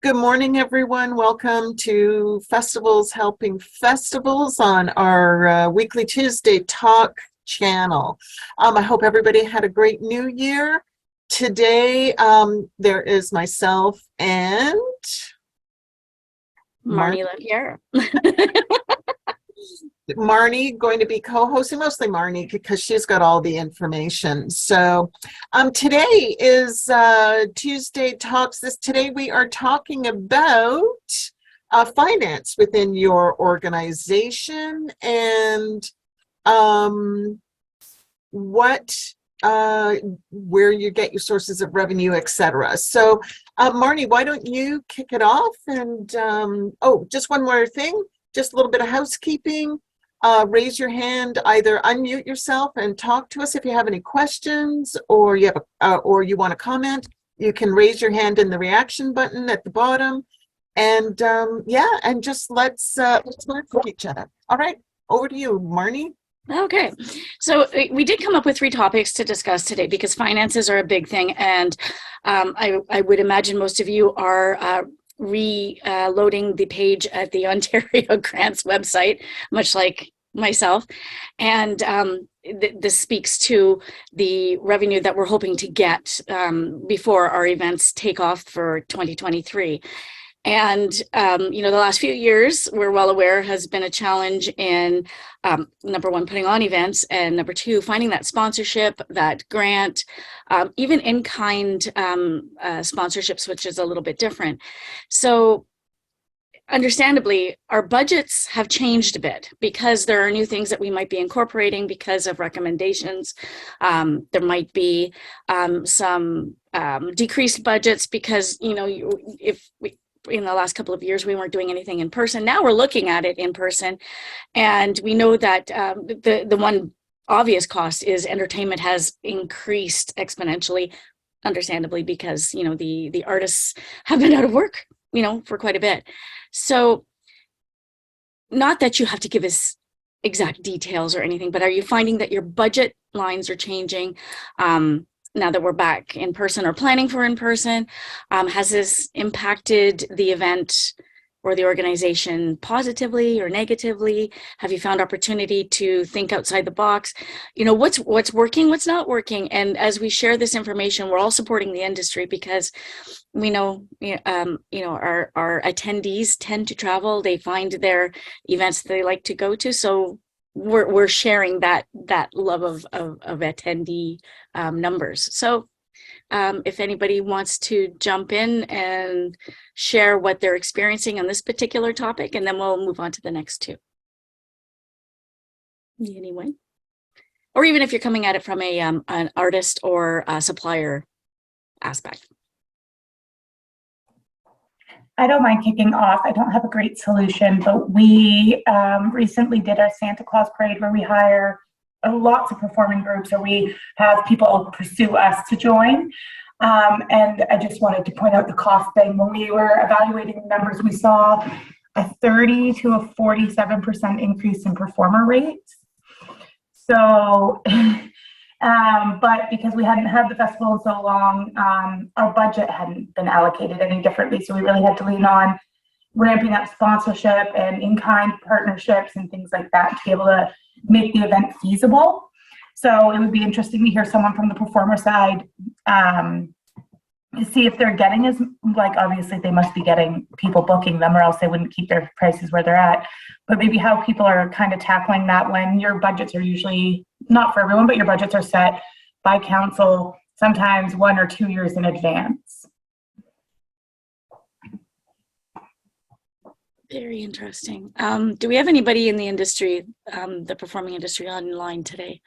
Good morning, everyone. Welcome to Festivals Helping Festivals on our weekly Tuesday talk channel. I hope everybody had a great new year. Today, there is myself and Marnie Lapierre. Marnie going to be co-hosting, mostly Marnie because she's got all the information. So today is Tuesday Talks. Today we are talking about finance within your organization and what where you get your sources of revenue, etc. So Marnie, why don't you kick it off? And just one more thing, just a little bit of housekeeping. Raise your hand, either unmute yourself and talk to us if you have any questions, or you have or you want to comment. You can raise your hand in the reaction button at the bottom, and and just let's learn from each other. All right, over to you, Marnie. Okay, so we did come up with 3 topics to discuss today because finances are a big thing, and I would imagine most of you are reloading the page at the Ontario Grants website, much like myself. And this speaks to the revenue that we're hoping to get before our events take off for 2023. And, the last few years, we're well aware, has been a challenge in, number one, putting on events, and number 2, finding that sponsorship, that grant, even in-kind sponsorships, which is a little bit different. So understandably, our budgets have changed a bit because there are new things that we might be incorporating because of recommendations. There might be some decreased budgets because, if we, in the last couple of years, we weren't doing anything in person. Now we're looking at it in person. And we know that the one obvious cost is entertainment has increased exponentially, understandably, because, the artists have been out of work, for quite a bit. So not that you have to give us exact details or anything, but are you finding that your budget lines are changing? Now that we're back in person or planning for in person, has this impacted the event or the organization positively or negatively? Have you found opportunity to think outside the box? What's working, what's not working? And as we share this information, we're all supporting the industry because we know, our attendees tend to travel. They find their events they like to go to. So we're sharing that love of attendee numbers. So if anybody wants to jump in and share what they're experiencing on this particular topic, and then we'll move on to the next 2. Anyone? Or even if you're coming at it from an artist or a supplier aspect. I don't mind kicking off. I don't have a great solution, but we recently did our Santa Claus parade where we hire lots of performing groups, or we have people pursue us to join. And I just wanted to point out the cost thing. When we were evaluating the numbers, we saw a 30 to a 47% increase in performer rates. So, but because we hadn't had the festival in so long, our budget hadn't been allocated any differently. So we really had to lean on ramping up sponsorship and in-kind partnerships and things like that to be able to make the event feasible. So it would be interesting to hear someone from the performer side to see if they're getting obviously they must be getting people booking them, or else they wouldn't keep their prices where they're at. But maybe how people are kind of tackling that when your budgets are usually, not for everyone, but your budgets are set by council sometimes 1 or 2 years in advance. Very interesting. Do we have anybody in the industry, the performing industry, online today?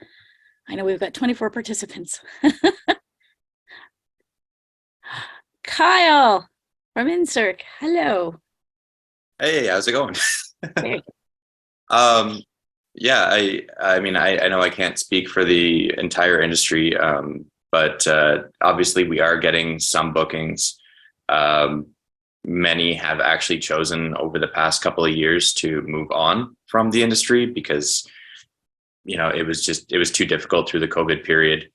I know we've got 24 participants. Kyle from Insert. Hello. Hey, how's it going? Hey. Yeah, I mean, I know I can't speak for the entire industry, but obviously we are getting some bookings. Many have actually chosen over the past couple of years to move on from the industry because, it was too difficult through the COVID period.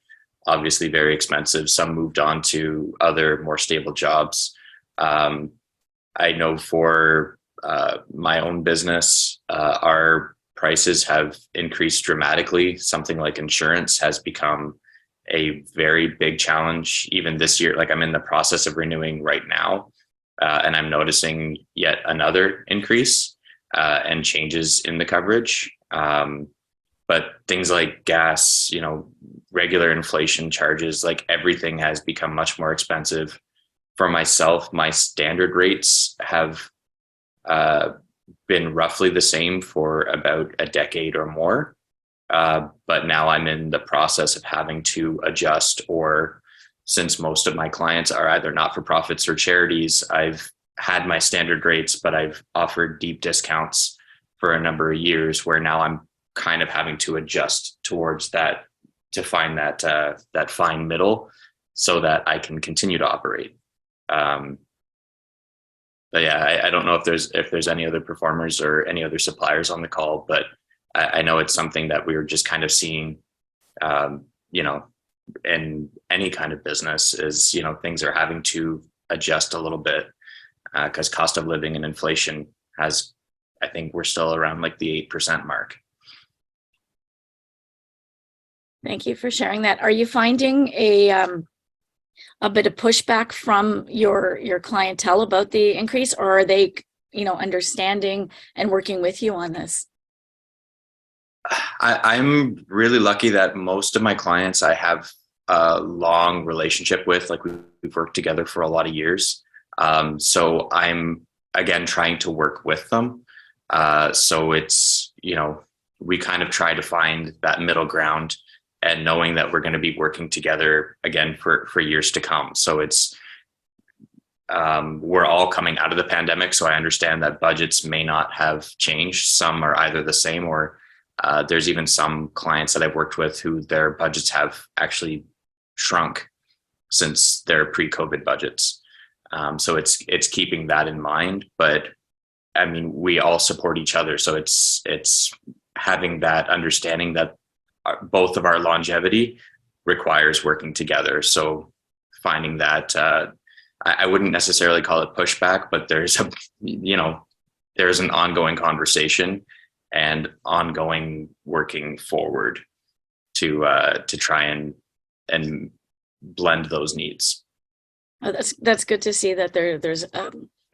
Obviously very expensive. Some moved on to other more stable jobs. I know for my own business, our prices have increased dramatically. Something like insurance has become a very big challenge even this year. Like I'm in the process of renewing right now, and I'm noticing yet another increase and changes in the coverage. But things like gas, regular inflation charges, like everything has become much more expensive. For myself, my standard rates have been roughly the same for about a decade or more. But now I'm in the process of having to adjust, or since most of my clients are either not-for-profits or charities, I've had my standard rates, but I've offered deep discounts for a number of years, where now I'm kind of having to adjust towards that to find that fine middle so that I can continue to operate. But yeah, I don't know if there's any other performers or any other suppliers on the call, but I know it's something that we were just kind of seeing, in any kind of business is, things are having to adjust a little bit because cost of living and inflation has, I think we're still around like the 8% mark. Thank you for sharing that. Are you finding a bit of pushback from your clientele about the increase, or are they, understanding and working with you on this? I'm really lucky that most of my clients I have a long relationship with, like we've worked together for a lot of years. So I'm, again, trying to work with them. So it's, we kind of try to find that middle ground, and knowing that we're going to be working together again for years to come. So it's, we're all coming out of the pandemic. So I understand that budgets may not have changed. Some are either the same, or there's even some clients that I've worked with who their budgets have actually shrunk since their pre-COVID budgets. So it's keeping that in mind. But I mean, we all support each other. So it's having that understanding that both of our longevity requires working together. So finding that, I wouldn't necessarily call it pushback, but there's there's an ongoing conversation and ongoing working forward to try and blend those needs. Oh, that's good to see that there's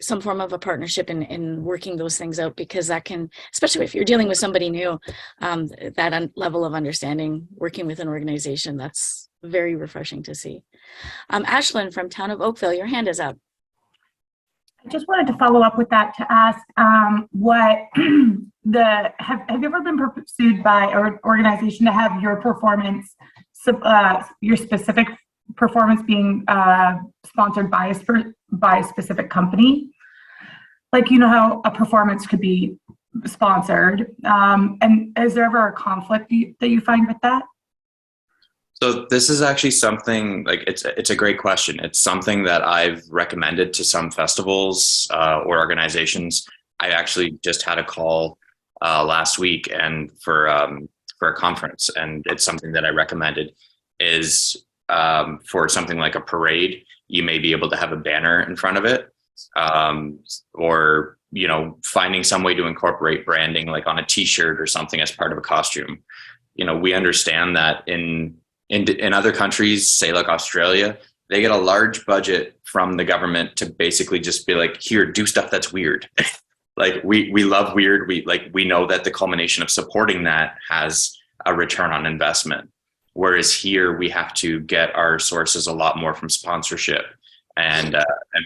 some form of a partnership in working those things out, because that can, especially if you're dealing with somebody new, that level of understanding, working with an organization, that's very refreshing to see. Ashlyn from Town of Oakville, your hand is up. I just wanted to follow up with that to ask what have you ever been pursued by an organization to have your performance, your specific performance being sponsored by a specific company? Like, how a performance could be sponsored, and is there ever a conflict that you find with that? So this is actually something, like, it's a great question. It's something that I've recommended to some festivals or organizations. I actually just had a call last week and for a conference, and it's something that I recommended is for something like a parade, you may be able to have a banner in front of it, or finding some way to incorporate branding, like on a T-shirt or something as part of a costume. We understand that in other countries, say like Australia, they get a large budget from the government to basically just be like, here, do stuff that's weird. Like we love weird. We know that the culmination of supporting that has a return on investment. Whereas here we have to get our sources a lot more from sponsorship and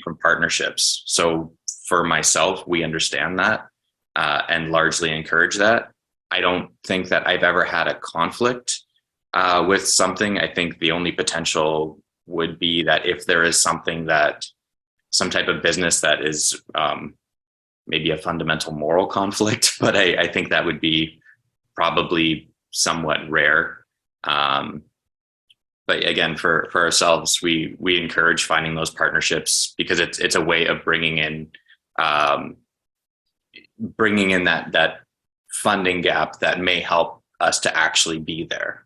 from partnerships. So for myself, we understand that and largely encourage that. I don't think that I've ever had a conflict with something. I think the only potential would be that if there is some type of business that is maybe a fundamental moral conflict, but I think that would be probably somewhat rare. But again, for ourselves, we encourage finding those partnerships because it's a way of bringing in that funding gap that may help us to actually be there,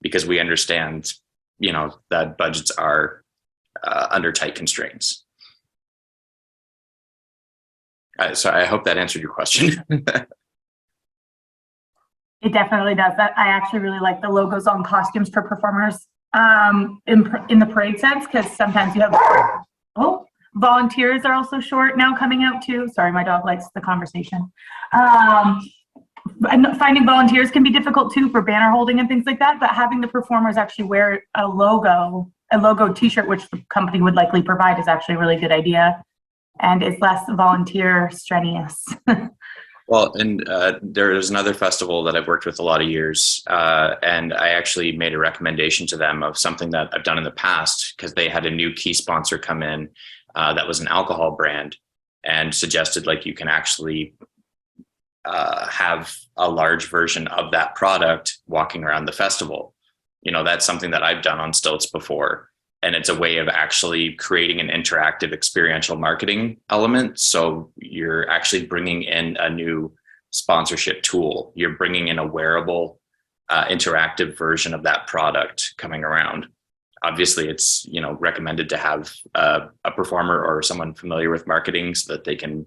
because we understand, that budgets are under tight constraints. So I hope that answered your question. It definitely does. That I actually really like the logos on costumes for performers in the parade sense, because sometimes you have volunteers are also short now coming out too. Sorry, my dog likes the conversation. And finding volunteers can be difficult too for banner holding and things like that. But having the performers actually wear a logo T-shirt, which the company would likely provide, is actually a really good idea, and it's less volunteer strenuous. Well, and there is another festival that I've worked with a lot of years, and I actually made a recommendation to them of something that I've done in the past, because they had a new key sponsor come in that was an alcohol brand, and suggested like you can actually have a large version of that product walking around the festival. You know, that's something that I've done on stilts before. And it's a way of actually creating an interactive experiential marketing element. So you're actually bringing in a new sponsorship tool. You're bringing in a wearable, interactive version of that product coming around. Obviously, it's, you know, recommended to have a performer or someone familiar with marketing so that they can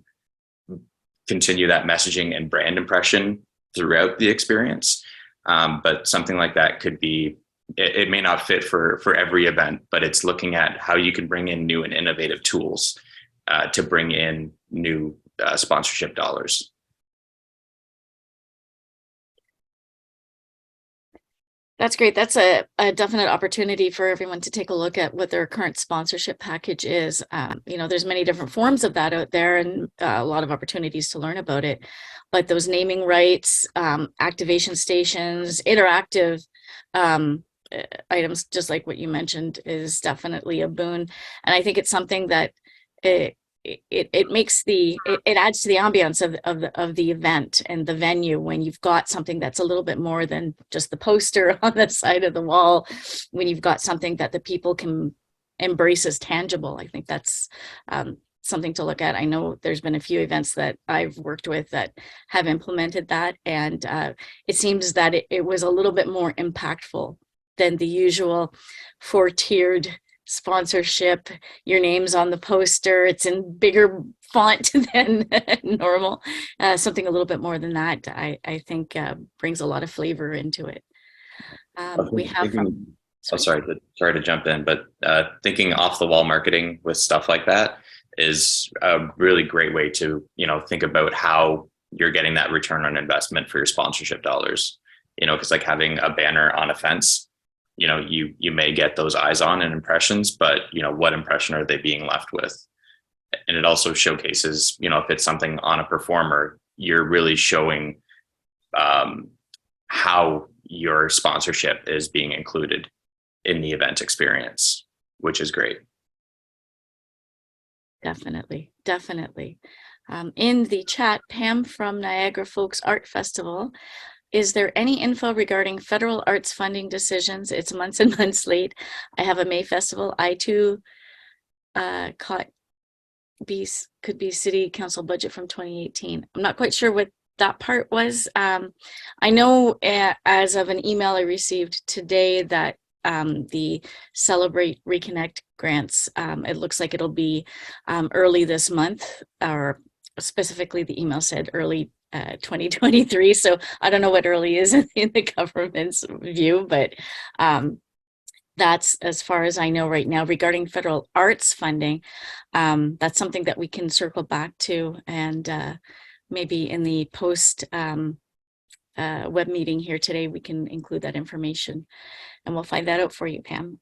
continue that messaging and brand impression throughout the experience. But something like that could be, it may not fit for every event, but it's looking at how you can bring in new and innovative tools to bring in new sponsorship dollars. That's great. That's a definite opportunity for everyone to take a look at what their current sponsorship package is. You know, there's many different forms of that out there, and a lot of opportunities to learn about it. But those naming rights, activation stations, interactive items, just like what you mentioned, is definitely a boon. And I think it's something that it makes it adds to the ambiance of the event and the venue when you've got something that's a little bit more than just the poster on the side of the wall, when you've got something that the people can embrace as tangible. I think that's something to look at. I know there's been a few events that I've worked with that have implemented that, and it seems that it was a little bit more impactful than the usual 4-tiered sponsorship. Your name's on the poster, it's in bigger font than normal. Something a little bit more than that, I think brings a lot of flavor into it. We have sorry to jump in, but thinking off the wall marketing with stuff like that is a really great way to, you know, think about how you're getting that return on investment for your sponsorship dollars. You know, because like having a banner on a fence, you know, you may get those eyes on and impressions, but, you know, what impression are they being left with? And it also showcases, you know, if it's something on a performer, you're really showing how your sponsorship is being included in the event experience, which is great. Definitely. In the chat, Pam from Niagara Folks Art Festival, is there any info regarding federal arts funding decisions? It's months and months late. I have a May festival. I too could be city council budget from 2018. I'm not quite sure what that part was. I know as of an email I received today that the Celebrate Reconnect grants, it looks like it'll be early this month, or specifically the email said early 2023. So I don't know what early is in the government's view, but that's as far as I know right now regarding federal arts funding. That's something that we can circle back to, and maybe in the post web meeting here today, we can include that information, and we'll find that out for you, Pam.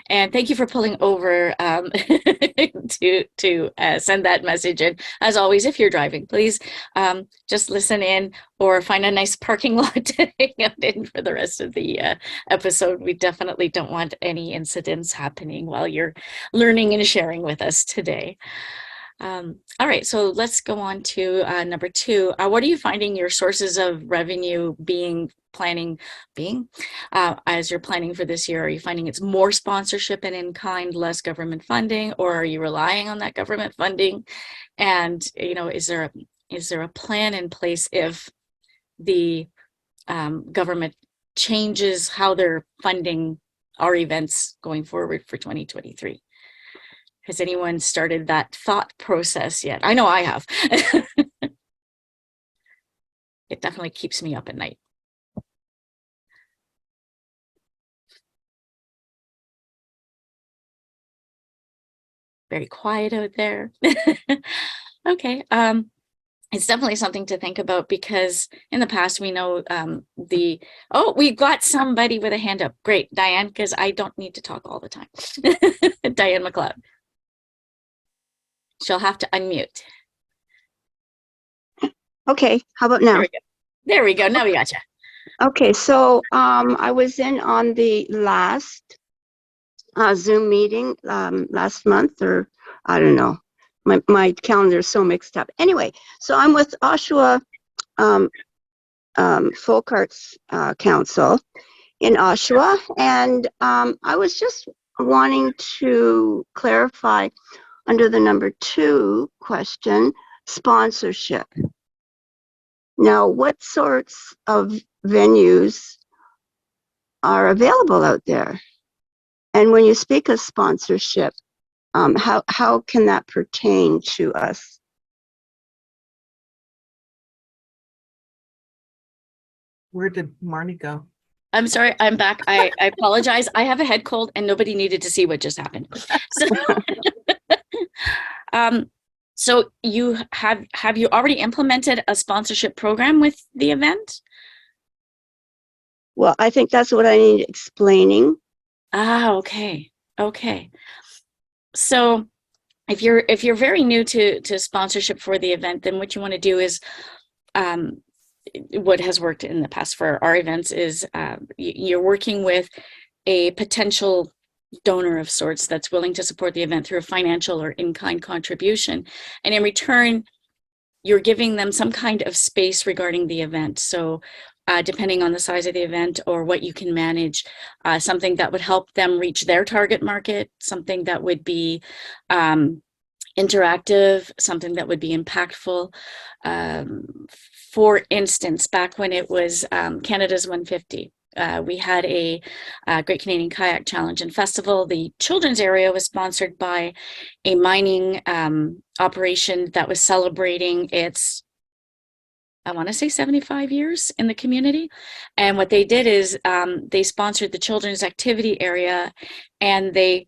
And thank you for pulling over to send that message. And as always, if you're driving, please just listen in or find a nice parking lot to hang out in for the rest of the episode. We definitely don't want any incidents happening while you're learning and sharing with us today. All right, so let's go on to number 2. What are you finding your sources of revenue as you're planning for this year? Are you finding it's more sponsorship and in-kind, less government funding, or are you relying on that government funding? And, you know, is there a plan in place if the government changes how they're funding our events going forward for 2023? Has anyone started that thought process yet? I know I have. It definitely keeps me up at night. Very quiet out there. Okay. It's definitely something to think about because in the past we know we've got somebody with a hand up. Great, Diane, because I don't need to talk all the time. Diane McLeod. She'll have to unmute. Okay, how about now? There we go. Now we gotcha. Okay, so I was in on the last Zoom meeting last month, or I don't know. My calendar is so mixed up. Anyway, so I'm with Oshawa Folk Arts Council in Oshawa, and I was just wanting to clarify under the number 2 question, sponsorship. Now, what sorts of venues are available out there? And when you speak of sponsorship, how can that pertain to us? Where did Marnie go? I'm sorry, I'm back. I apologize. I have a head cold and nobody needed to see what just happened. So you have you already implemented a sponsorship program with the event? Well, I think that's what I need explaining. Ah, okay. Okay. So if you're very new to sponsorship for the event, then what you want to do is what has worked in the past for our events is you're working with a potential donor of sorts that's willing to support the event through a financial or in-kind contribution. And in return, you're giving them some kind of space regarding the event. So depending on the size of the event or what you can manage, something that would help them reach their target market, something that would be interactive, something that would be impactful. For instance, back when it was Canada's 150, we had a Great Canadian Kayak Challenge and Festival. The children's area was sponsored by a mining operation that was celebrating its, I want to say 75 years in the community. And what they did is they sponsored the children's activity area, and they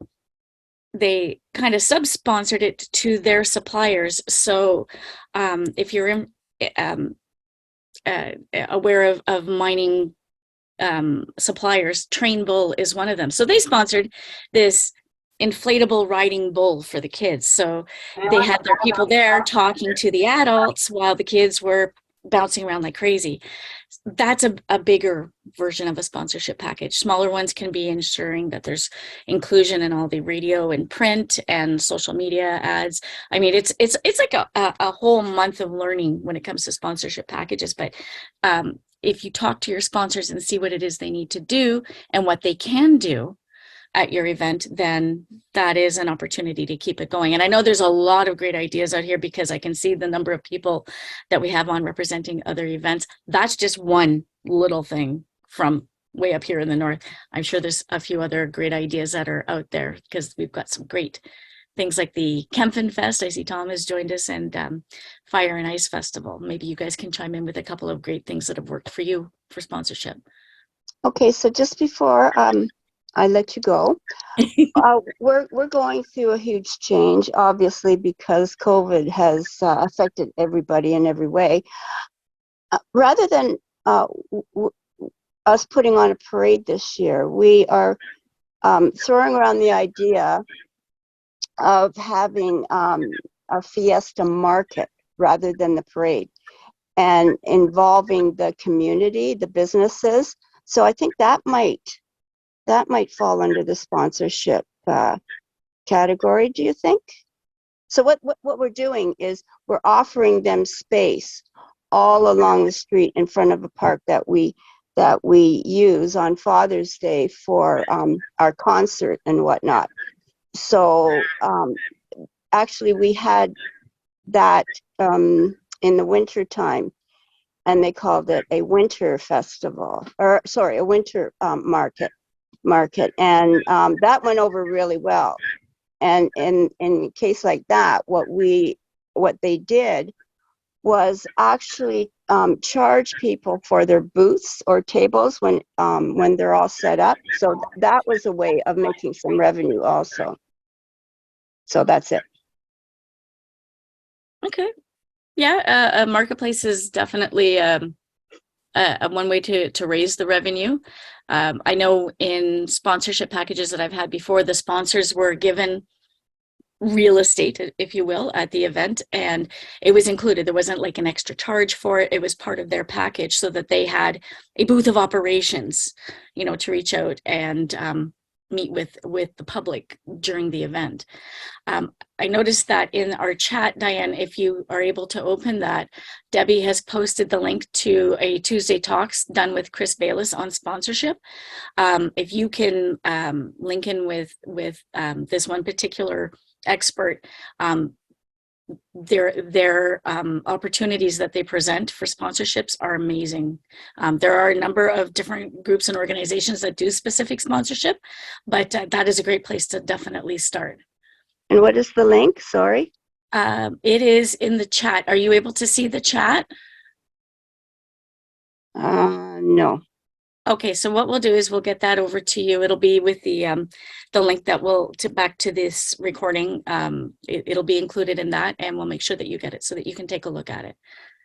kind of sub-sponsored it to their suppliers. So if you're aware of mining suppliers, Train Bull is one of them. So they sponsored this inflatable riding bull for the kids. So they had their people there talking to the adults while the kids were bouncing around like crazy. That's a bigger version of a sponsorship package. Smaller ones can be ensuring that there's inclusion in all the radio and print and social media ads. I mean, it's like a whole month of learning when it comes to sponsorship packages. But if you talk to your sponsors and see what it is they need to do and what they can do at your event, then that is an opportunity to keep it going. And I know there's a lot of great ideas out here because I can see the number of people that we have on representing other events. That's just one little thing from way up here in the north. I'm sure there's a few other great ideas that are out there because we've got some great things like the Kempfen Fest. I see Tom has joined us, and Fire and Ice Festival. Maybe you guys can chime in with a couple of great things that have worked for you for sponsorship. Okay, so just before I let you go, we're going through a huge change, obviously, because COVID has affected everybody in every way. Rather than us putting on a parade this year, we are throwing around the idea of having a fiesta market rather than the parade, and involving the community, the businesses. So I think that might fall under the sponsorship category. Do you think? So what we're doing is we're offering them space all along the street in front of a park that we use on Father's Day for our concert and whatnot. So actually we had that in the winter time, and they called it a winter festival, or sorry, a winter market, and that went over really well. And in a case like that, what they did was actually charge people for their booths or tables when they're all set up. So that was a way of making some revenue also. So that's it. Okay. Yeah, a marketplace is definitely a one way to raise the revenue. I know in sponsorship packages that I've had before, the sponsors were given real estate, if you will, at the event, and it was included. There wasn't like an extra charge for it. It was part of their package, so that they had a booth of operations, to reach out and meet with the public during the event. I noticed that in our chat, Diane, if you are able to open that, Debbie has posted the link to a Tuesday Talks done with Chris Bayless on sponsorship. If you can link in with this one particular expert, their opportunities that they present for sponsorships are amazing. There are a number of different groups and organizations that do specific sponsorship, but that is a great place to definitely start. And what is the link? Sorry. It is in the chat. Are you able to see the chat? No. Okay, so what we'll do is we'll get that over to you. It'll be with the link that will back to this recording. It'll be included in that, and we'll make sure that you get it so that you can take a look at it.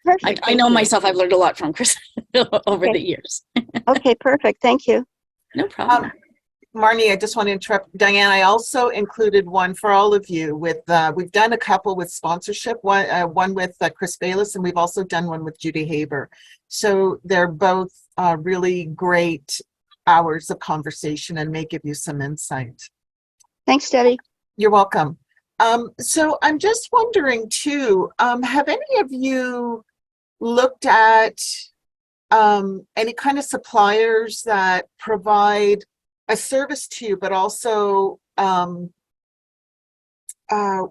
Perfect. I know myself, I've learned a lot from Chris over the years. Okay, perfect. Thank you. No problem. Marnie, I just want to interrupt. Diane, I also included one for all of you with, we've done a couple with sponsorship, one with Chris Bayless, and we've also done one with Judy Haber. So they're both really great hours of conversation and may give you some insight. Thanks, Debbie. You're welcome. So I'm just wondering too, have any of you looked at any kind of suppliers that provide a service to you, but also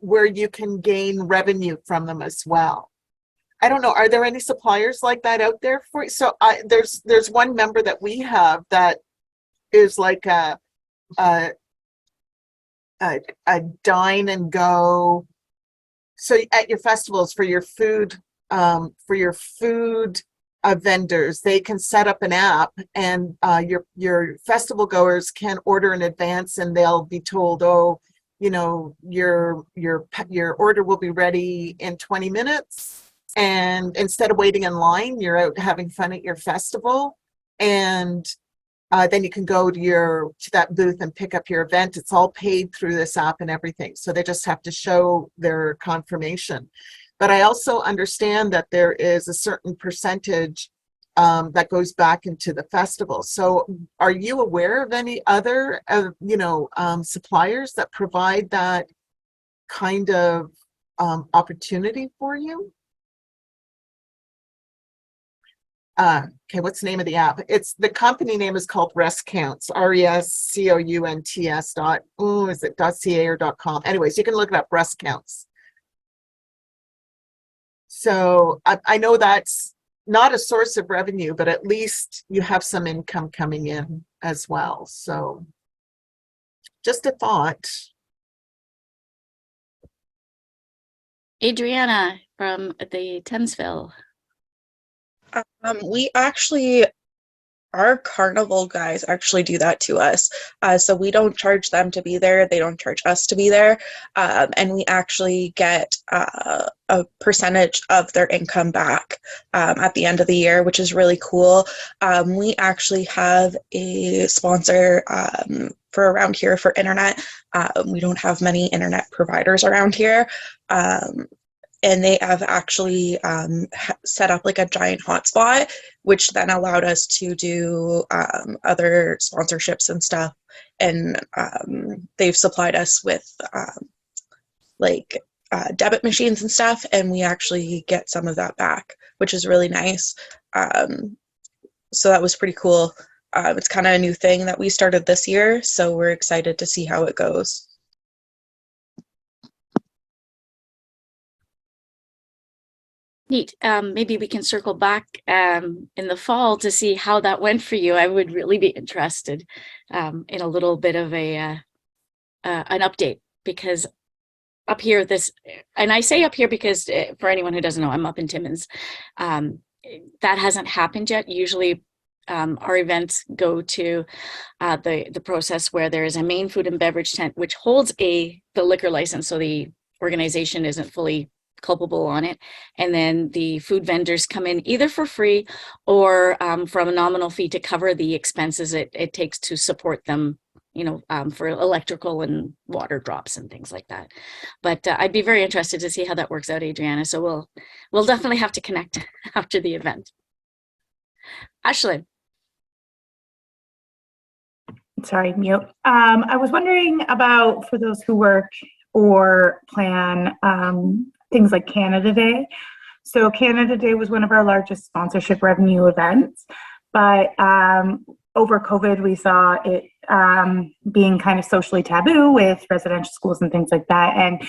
where you can gain revenue from them as well? I don't know. Are there any suppliers like that out there for you? So there's one member that we have that is like a dine and go. So at your festivals for your food vendors, they can set up an app, and your festival goers can order in advance, and they'll be told, oh, your order will be ready in 20 minutes. And instead of waiting in line, you're out having fun at your festival, and then you can go to that booth and pick up your event. It's all paid through this app and everything. So they just have to show their confirmation. But I also understand that there is a certain percentage that goes back into the festival. So are you aware of any other, suppliers that provide that kind of opportunity for you? Okay, what's the name of the app? The company name is called ResCounts, RESCOUNTS is it .ca or .com? Anyways, you can look it up, ResCounts. So I know that's not a source of revenue, but at least you have some income coming in as well. So just a thought. Adriana from the Thamesville. We actually, our carnival guys actually do that to us. So we don't charge them to be there. They don't charge us to be there. And we actually get a percentage of their income back at the end of the year, which is really cool. We actually have a sponsor for around here for internet. We don't have many internet providers around here. And they have actually set up like a giant hotspot, which then allowed us to do other sponsorships and stuff. And they've supplied us with debit machines and stuff, and we actually get some of that back, which is really nice. So that was pretty cool. It's kind of a new thing that we started this year, so we're excited to see how it goes. Neat. Maybe we can circle back in the fall to see how that went for you. I would really be interested in a little bit of an update because up here, and I say up here because for anyone who doesn't know, I'm up in Timmins. That hasn't happened yet. Usually our events go to the process where there is a main food and beverage tent, which holds the liquor license. So the organization isn't fully culpable on it. And then the food vendors come in either for free or from a nominal fee to cover the expenses it takes to support them, for electrical and water drops and things like that. But I'd be very interested to see how that works out, Adriana. So we'll definitely have to connect after the event. Ashlyn. Sorry, mute. I was wondering about, for those who work or plan things like Canada Day. So Canada Day was one of our largest sponsorship revenue events, but over COVID, we saw it being kind of socially taboo with residential schools and things like that, and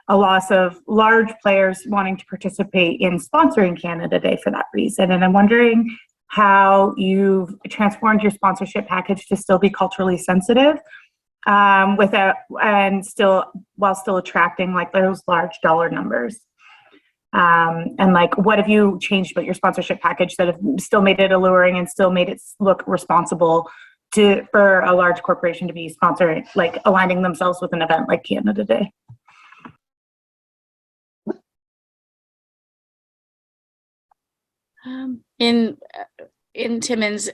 a loss of large players wanting to participate in sponsoring Canada Day for that reason. And I'm wondering how you've transformed your sponsorship package to still be culturally sensitive while still attracting like those large dollar numbers. And like, what have you changed about your sponsorship package that have still made it alluring and still made it look responsible for a large corporation to be sponsoring, like aligning themselves with an event like Canada Day? In Timmins,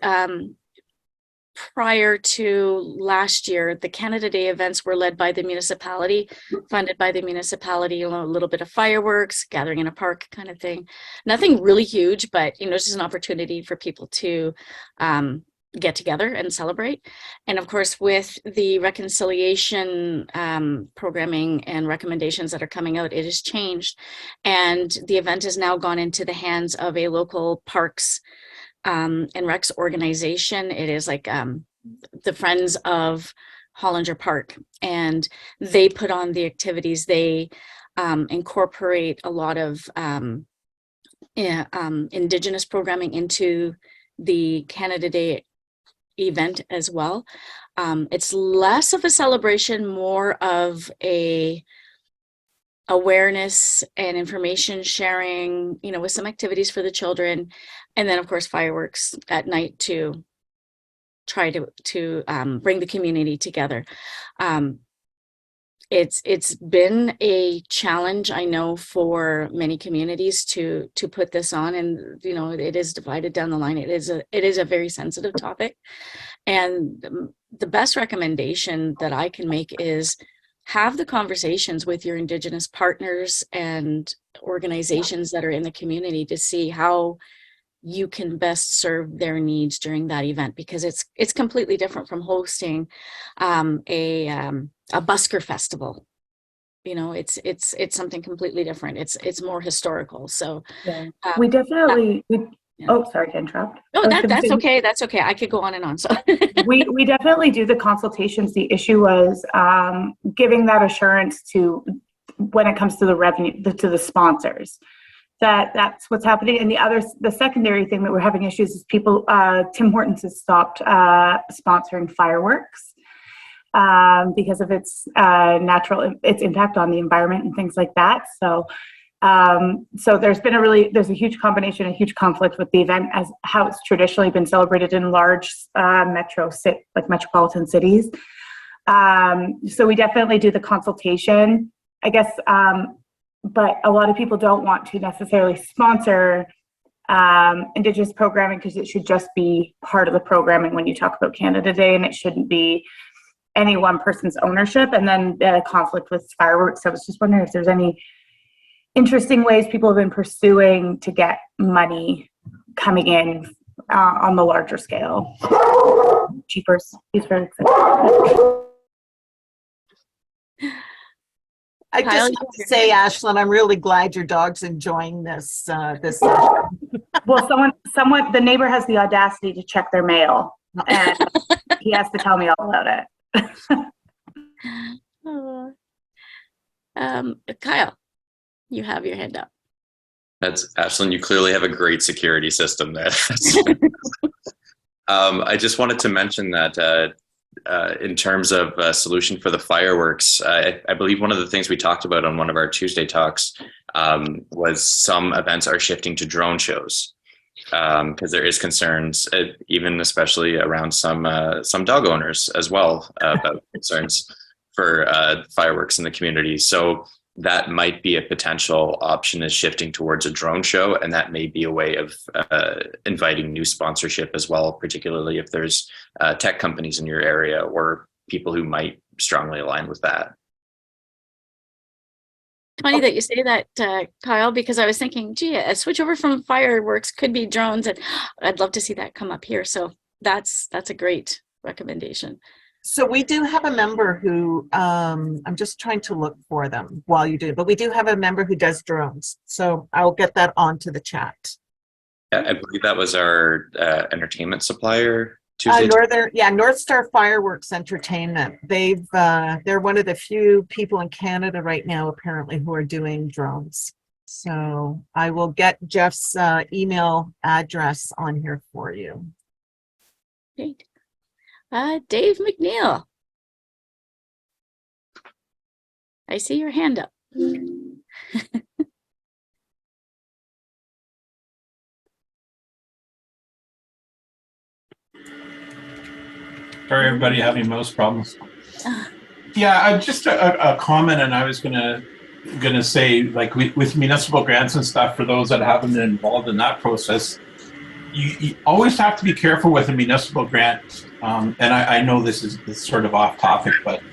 prior to last year, the Canada Day events were led by the municipality, funded by the municipality, a little bit of fireworks, gathering in a park kind of thing. Nothing really huge, but it's just an opportunity for people to get together and celebrate. And of course, with the reconciliation programming and recommendations that are coming out, it has changed. And the event has now gone into the hands of a local parks and Recs organization. It is like the Friends of Hollinger Park, and they put on the activities. They incorporate a lot of Indigenous programming into the Canada Day event as well. It's less of a celebration, more of a awareness and information sharing, with some activities for the children, and then of course fireworks at night to try to bring the community together. It's been a challenge, I know, for many communities to put this on, and it is divided down the line. It is a very sensitive topic, and the best recommendation that I can make is have the conversations with your Indigenous partners and organizations that are in the community to see how you can best serve their needs during that event, because it's completely different from hosting a busker festival. It's something completely different. It's more historical. So yeah, we definitely. Yeah. Oh, sorry to interrupt. No, that's okay. That's okay. I could go on and on. So we definitely do the consultations. The issue was giving that assurance to when it comes to the revenue to the sponsors. That's what's happening. And the secondary thing that we're having issues is people. Tim Hortons has stopped sponsoring fireworks because of its impact on the environment and things like that. So there's a huge combination, a huge conflict with the event as how it's traditionally been celebrated in large metropolitan cities. So we definitely do the consultation, I guess, but a lot of people don't want to necessarily sponsor Indigenous programming because it should just be part of the programming when you talk about Canada Day, and it shouldn't be any one person's ownership. And then the conflict with fireworks. I was just wondering if there's any interesting ways people have been pursuing to get money coming in on the larger scale. Cheapers. He's very excited. I just have to say, Ashlyn, I'm really glad your dog's enjoying this. This session. Well, the neighbor has the audacity to check their mail, and he has to tell me all about it. Kyle, you have your hand up. That's Ashlyn. You clearly have a great security system there. I just wanted to mention that in terms of a solution for the fireworks, I believe one of the things we talked about on one of our Tuesday talks was some events are shifting to drone shows because there is concerns, even especially around some dog owners as well about concerns for fireworks in the community. So that might be a potential option, is shifting towards a drone show, and that may be a way of inviting new sponsorship as well, particularly if there's tech companies in your area or people who might strongly align with that. Funny that you say that, Kyle, because I was thinking, gee, a switch over from fireworks could be drones, and I'd love to see that come up here. So that's a great recommendation. So we do have a member who, I'm just trying to look for them while you do it, but we do have a member who does drones. So I'll get that onto the chat. I believe that was our entertainment supplier Tuesday. North Star Fireworks Entertainment. They're one of the few people in Canada right now, apparently, who are doing drones. So I will get Jeff's email address on here for you. Great. Dave McNeil. I see your hand up. Sorry, everybody having mouse problems. Yeah, just a comment, and I was gonna say, like, with municipal grants and stuff, for those that haven't been involved in that process, you always have to be careful with a municipal grant. And I know this is sort of off topic, but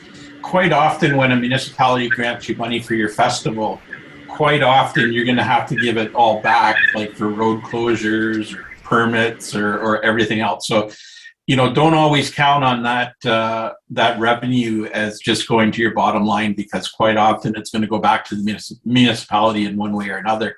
quite often when a municipality grants you money for your festival, quite often you're going to have to give it all back, like for road closures or permits or everything else. So, don't always count on that revenue as just going to your bottom line, because quite often it's going to go back to the municipality in one way or another.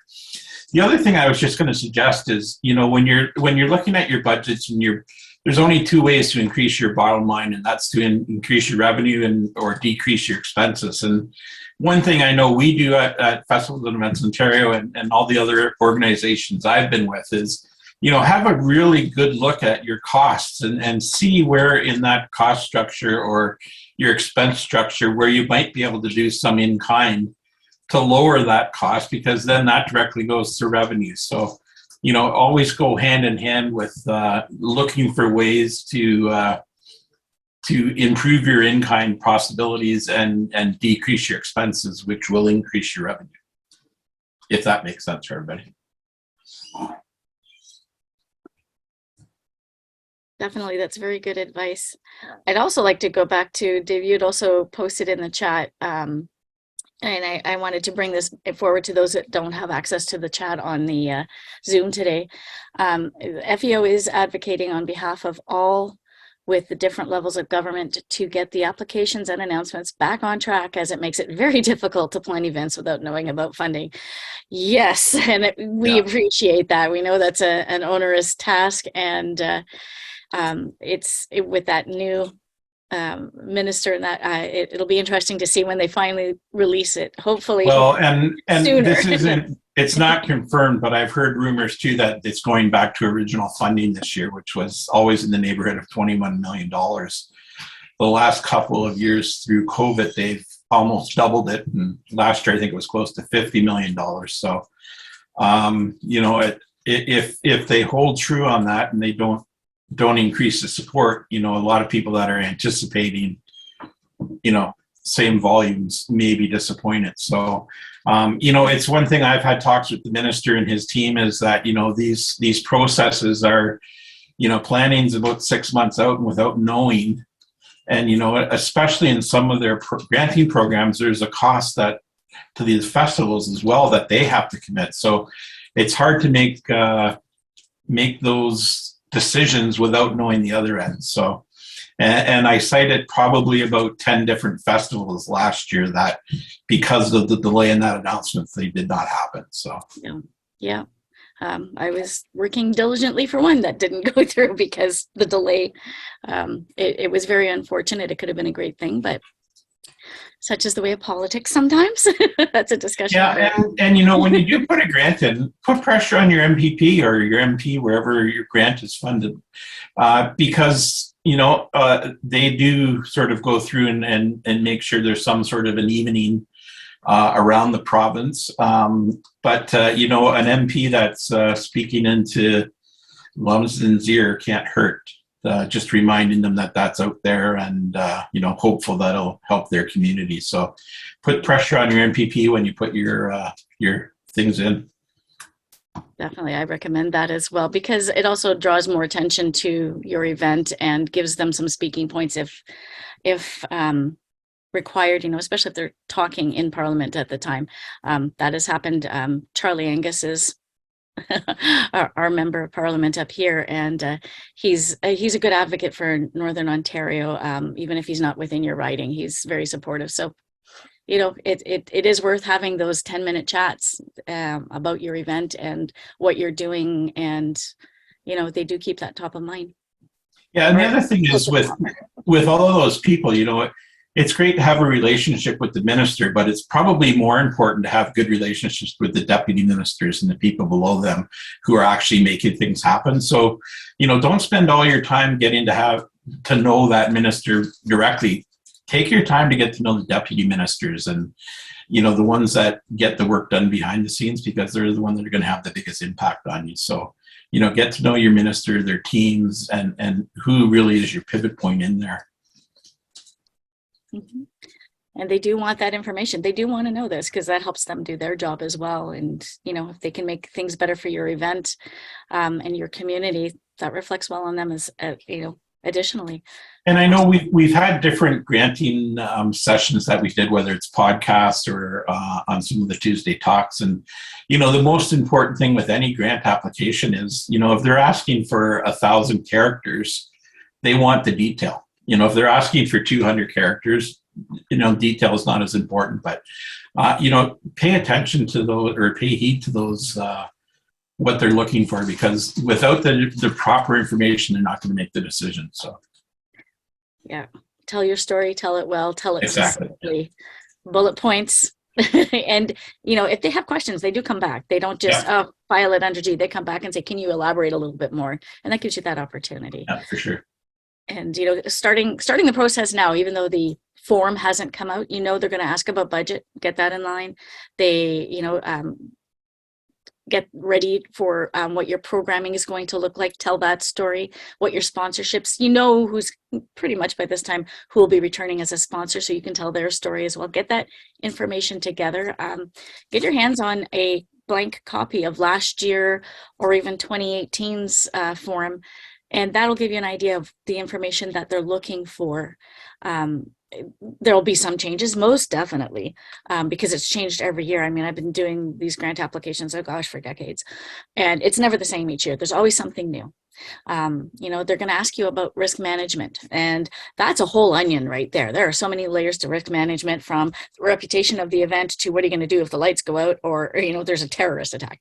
The other thing I was just going to suggest is, when you're looking at your budgets, and there's only two ways to increase your bottom line, and that's to increase your revenue or decrease your expenses. And one thing I know we do at Festivals and Events Ontario and all the other organizations I've been with is, have a really good look at your costs and see where in that cost structure or your expense structure where you might be able to do some in kind to lower that cost, because then that directly goes to revenue. So, always go hand in hand with looking for ways to improve your in-kind possibilities and decrease your expenses, which will increase your revenue. If that makes sense for everybody. Definitely, that's very good advice. I'd also like to go back to, Dave, you'd also posted in the chat, and I wanted to bring this forward to those that don't have access to the chat on the Zoom today. FEO is advocating on behalf of all with the different levels of government to get the applications and announcements back on track, as it makes it very difficult to plan events without knowing about funding. Yes, and we appreciate that. We know that's an onerous task, and with that new minister, and that it'll be interesting to see when they finally release it. Hopefully, well, and sooner. This isn't. It's not confirmed, but I've heard rumors too that it's going back to original funding this year, which was always in the neighborhood of $21 million. The last couple of years through COVID, they've almost doubled it, and last year I think it was close to $50 million. So, if they hold true on that and they don't increase the support, a lot of people that are anticipating, same volumes may be disappointed. So, it's one thing I've had talks with the minister and his team is that, these processes are, planning's about 6 months out, and without knowing, and, especially in some of their granting programs, there's a cost that to these festivals as well that they have to commit. So it's hard to make those decisions without knowing the other end. So, and I cited probably about 10 different festivals last year that, because of the delay in that announcement, they did not happen. So, yeah. I was working diligently for one that didn't go through because the delay. It was very unfortunate. It could have been a great thing, but such is the way of politics sometimes. That's a discussion. Yeah, and when you do put a grant in, put pressure on your MPP or your MP, wherever your grant is funded, because they do sort of go through and make sure there's some sort of an evening around the province. But an MP that's speaking into Lumsden's ear can't hurt. Just reminding them that that's out there, and hopeful that'll help their community. So, put pressure on your MPP when you put your things in. Definitely, I recommend that as well, because it also draws more attention to your event and gives them some speaking points if required, especially if they're talking in Parliament at the time. That has happened. Charlie Angus is our member of Parliament up here, and he's a good advocate for Northern Ontario. Even if he's not within your riding, he's very supportive. So, it is worth having those 10-minute chats about your event and what you're doing, and they do keep that top of mind. Yeah, and the other thing is with all of those people, it's great to have a relationship with the minister, but it's probably more important to have good relationships with the deputy ministers and the people below them who are actually making things happen. So, don't spend all your time getting to know that minister directly. Take your time to get to know the deputy ministers and, the ones that get the work done behind the scenes, because they're the ones that are going to have the biggest impact on you. So, get to know your minister, their teams, and who really is your pivot point in there. Mm-hmm. And they do want that information. They do want to know this because that helps them do their job as well. And, if they can make things better for your event and your community, that reflects well on them as, additionally. And I know we've had different granting sessions that we did, whether it's podcasts or on some of the Tuesday talks. And, the most important thing with any grant application is, if they're asking for 1,000 characters, they want the detail. If they're asking for 200 characters, detail is not as important, but, pay attention to those, or pay heed to those, what they're looking for, because without the proper information, they're not going to make the decision. So, yeah, tell your story, tell it well, tell it exactly. Specifically. Bullet points. And, if they have questions, they do come back. They don't just file it under G. They come back and say, can you elaborate a little bit more? And that gives you that opportunity. Yeah, for sure. And, starting the process now, even though the form hasn't come out, they're going to ask about budget, get that in line. They, get ready for what your programming is going to look like. Tell that story, what your sponsorships, who's pretty much by this time who will be returning as a sponsor, so you can tell their story as well. Get that information together. Get your hands on a blank copy of last year or even 2018's form, and that'll give you an idea of the information that they're looking for. There will be some changes, most definitely, because it's changed every year. I mean, I've been doing these grant applications, for decades, and it's never the same each year. There's always something new. They're going to ask you about risk management, and that's a whole onion right there. There are so many layers to risk management, from the reputation of the event to what are you going to do if the lights go out or there's a terrorist attack.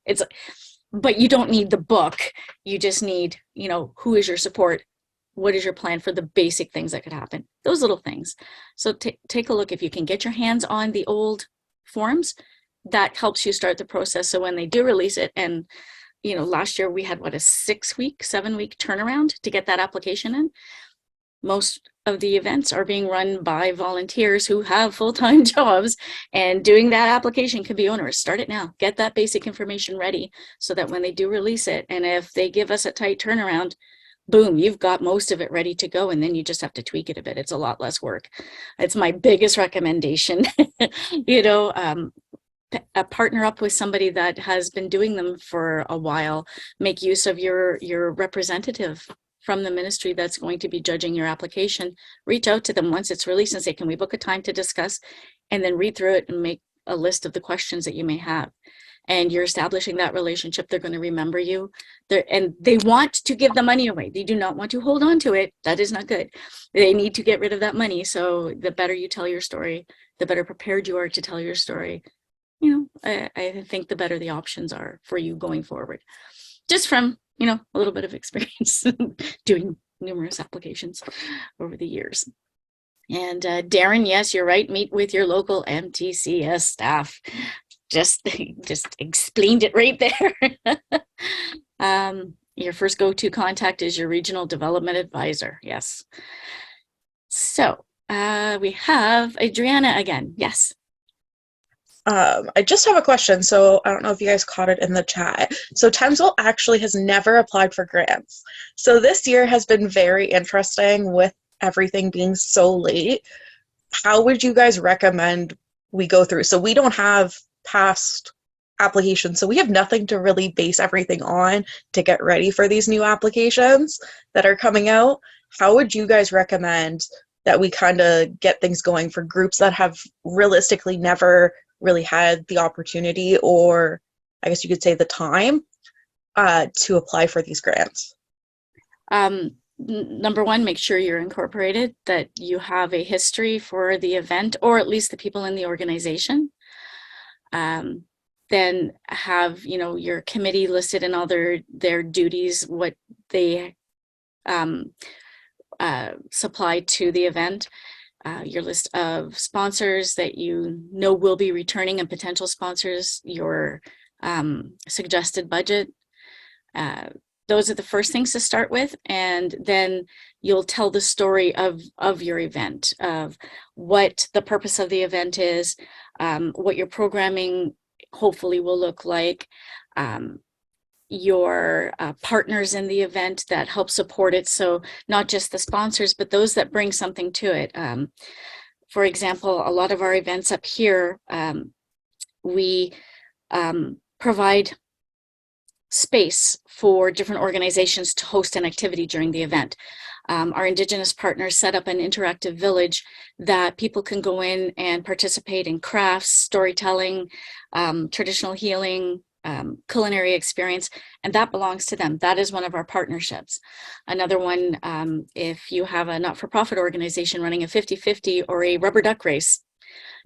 But you don't need the book. You just need, who is your support? What is your plan for the basic things that could happen? Those little things. So take a look. If you can get your hands on the old forms, that helps you start the process. So when they do release it, and, last year we had a 7-week turnaround to get that application in. Most of the events are being run by volunteers who have full-time jobs, and doing that application can be onerous. Start it now. Get that basic information ready so that when they do release it, and if they give us a tight turnaround, boom, you've got most of it ready to go, and then you just have to tweak it a bit. It's a lot less work. It's my biggest recommendation. Partner up with somebody that has been doing them for a while. Make use of your representative from the ministry that's going to be judging your application. Reach out to them once it's released and say, can we book a time to discuss? And then read through it and make a list of the questions that you may have. And you're establishing that relationship. They're going to remember you. And they want to give the money away. They do not want to hold on to it. That is not good. They need to get rid of that money. So the better you tell your story, the better prepared you are to tell your story. I think the better the options are for you going forward. Just from, a little bit of experience doing numerous applications over the years. And Darren, yes, you're right. Meet with your local MTCS staff. Just explained it right there. your first go-to contact is your regional development advisor. Yes. So we have Adriana again. Yes. I just have a question. So I don't know if you guys caught it in the chat. So Thamesville actually has never applied for grants. So this year has been very interesting with everything being so late. How would you guys recommend we go through? So we don't have past applications, so we have nothing to really base everything on to get ready for these new applications that are coming out. How would you guys recommend that we kind of get things going for groups that have realistically never really had the opportunity, or I guess you could say the time, to apply for these grants? Number one, make sure you're incorporated, that you have a history for the event, or at least the people in the organization. Then have, your committee listed in all their duties, what they supply to the event. Your list of sponsors that will be returning and potential sponsors, your suggested budget. Those are the first things to start with, and then you'll tell the story of your event, of what the purpose of the event is, what your programming hopefully will look like, your partners in the event that help support it. So not just the sponsors, but those that bring something to it. For example, a lot of our events up here, we provide space for different organizations to host an activity during the event. Our Indigenous partners set up an interactive village that people can go in and participate in crafts, storytelling, traditional healing, culinary experience, and that belongs to them. That is one of our partnerships. Another one, if you have a not-for-profit organization running a 50-50 or a rubber duck race,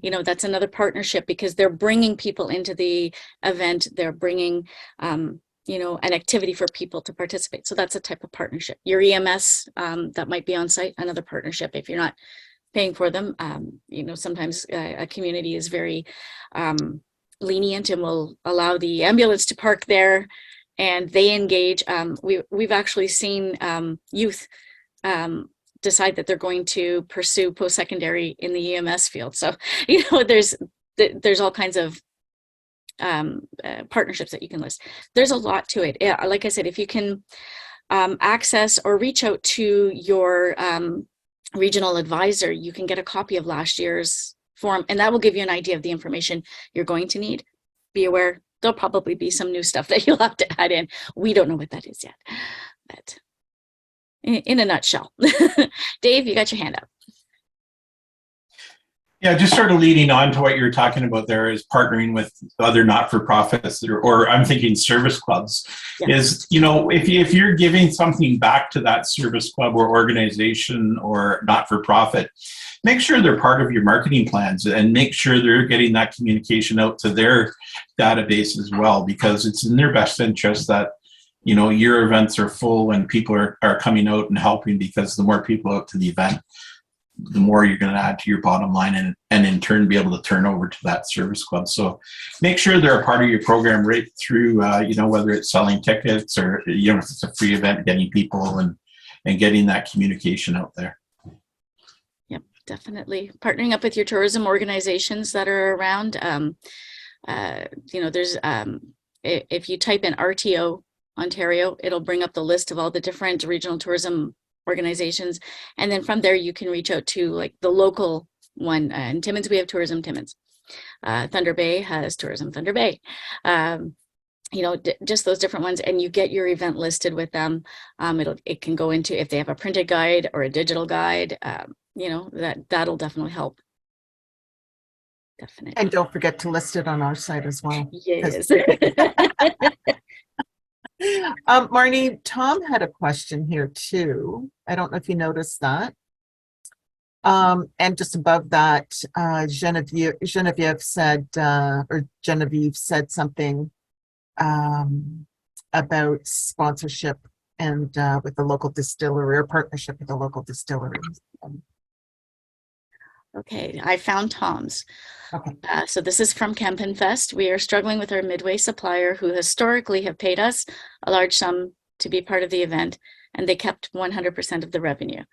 that's another partnership, because they're bringing people into the event. They're bringing an activity for people to participate. So that's a type of partnership. Your EMS that might be on site, another partnership. If you're not paying for them, sometimes a community is very lenient and will allow the ambulance to park there, and they engage. We've actually seen youth decide that they're going to pursue post-secondary in the EMS field. So there's all kinds of partnerships that you can list. There's a lot to it. Like I said, if you can access or reach out to your regional advisor, you can get a copy of last year's form, and that will give you an idea of the information you're going to need. Be aware, there'll probably be some new stuff that you'll have to add in. We don't know what that is yet, but in a nutshell. Dave, you got your hand up. Yeah, just sort of leading on to what you were talking about there is partnering with other not-for-profits, or I'm thinking service clubs. Yeah. Is, if you're giving something back to that service club or organization or not-for-profit, make sure they're part of your marketing plans and make sure they're getting that communication out to their database as well, because it's in their best interest that your events are full and people are coming out and helping, because the more people out to the event, the more you're going to add to your bottom line, and in turn be able to turn over to that service club. So make sure they're a part of your program right through, whether it's selling tickets or, if it's a free event, getting people and getting that communication out there. Yep, definitely. Partnering up with your tourism organizations that are around. There's, if you type in RTO Ontario, it'll bring up the list of all the different regional tourism organizations, and then from there you can reach out to like the local one. In Timmins, we have Tourism Timmins. Thunder Bay has Tourism Thunder Bay. Just those different ones, and you get your event listed with them. It can go into, if they have a printed guide or a digital guide, that'll definitely help. Definitely. And don't forget to list it on our site as well. Yes. Marnie, Tom had a question here too. I don't know if you noticed that. And just above that, Genevieve said something about sponsorship and with the local distillery, or partnership with the local distillery. Okay, I found Tom's. Okay. So this is from Campen Fest. We are struggling with our midway supplier, who historically have paid us a large sum to be part of the event, and they kept 100% of the revenue.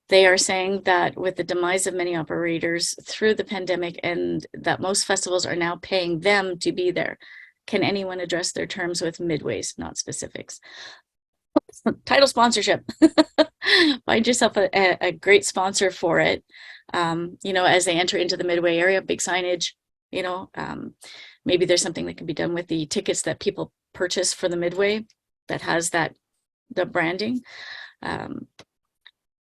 They are saying that with the demise of many operators through the pandemic, and that most festivals are now paying them to be there, can anyone address their terms with Midways, not specifics? Title sponsorship. Find yourself a great sponsor for it. As they enter into the Midway area, big signage, maybe there's something that can be done with the tickets that people purchase for the Midway that has the branding.